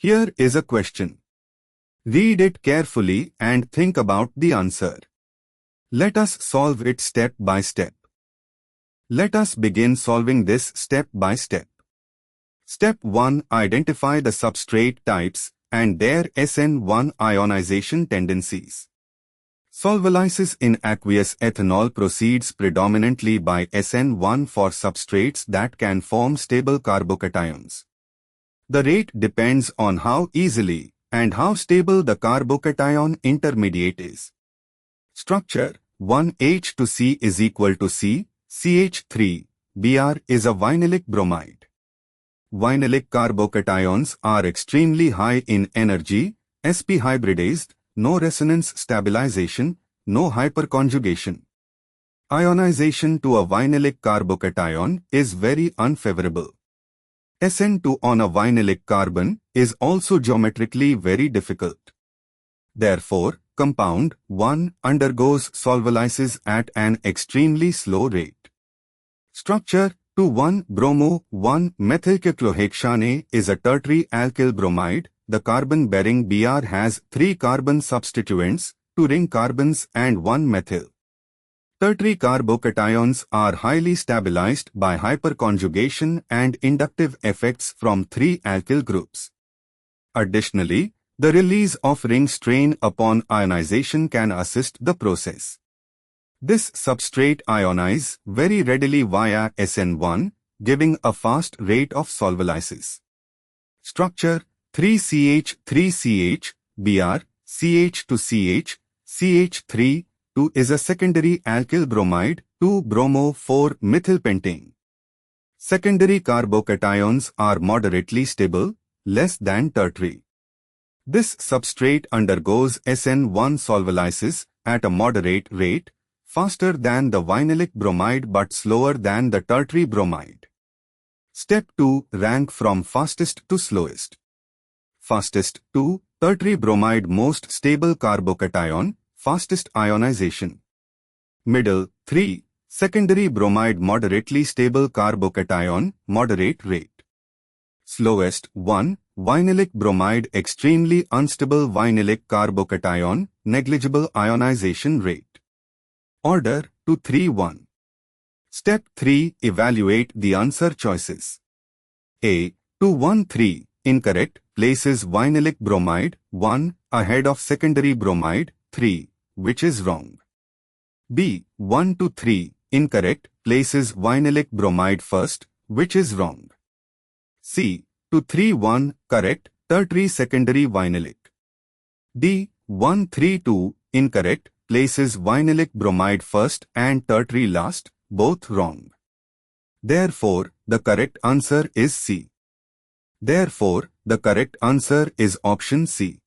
Here is a question. Read it carefully and think about the answer. Let us solve it step by step. Let us begin solving this step by step. Step 1. Identify the substrate types and their SN1 ionization tendencies. Solvolysis in aqueous ethanol proceeds predominantly by SN1 for substrates that can form stable carbocations. The rate depends on how easily and how stable the carbocation intermediate is. Structure 1H to C is equal to C, CH3, Br is a vinylic bromide. Vinylic carbocations are extremely high in energy, sp hybridized, no resonance stabilization, no hyperconjugation. Ionization to a vinylic carbocation is very unfavorable. SN2 on a vinylic carbon is also geometrically very difficult. Therefore, compound 1 undergoes solvolysis at an extremely slow rate. Structure 2,1-bromo-1-methylcyclohexane is a tertiary alkyl bromide. The carbon-bearing Br has 3 carbon substituents, 2 ring carbons and 1 methyl. Tertiary carbocations are highly stabilized by hyperconjugation and inductive effects from 3 alkyl groups. Additionally, the release of ring strain upon ionization can assist the process. This substrate ionizes very readily via SN1, giving a fast rate of solvolysis. Structure 3CH3CH, Br, CH to CH, CH3, 2 is a secondary alkyl bromide, 2-bromo-4-methylpentane. Secondary carbocations are moderately stable, less than tertiary. This substrate undergoes SN1 solvolysis at a moderate rate, faster than the vinylic bromide but slower than the tertiary bromide. Step 2. Rank from fastest to slowest. Fastest 2. Tertiary bromide most stable carbocation, fastest ionization. Middle 3. Secondary bromide moderately stable carbocation, moderate rate. Slowest 1. Vinylic bromide extremely unstable vinylic carbocation, negligible ionization rate. Order 2-3-1. Step 3. Evaluate the answer choices. A. 2-1-3. Incorrect. Places vinylic bromide 1 ahead of secondary bromide 3, which is wrong. B. 1-3. Incorrect. Places vinylic bromide first, which is wrong. C. 2-3-1. Correct. Tertiary secondary vinylic. D. 1-3-2. Incorrect. Places vinylic bromide first and tertiary last, both wrong. Therefore, the correct answer is C. Therefore, the correct answer is option C.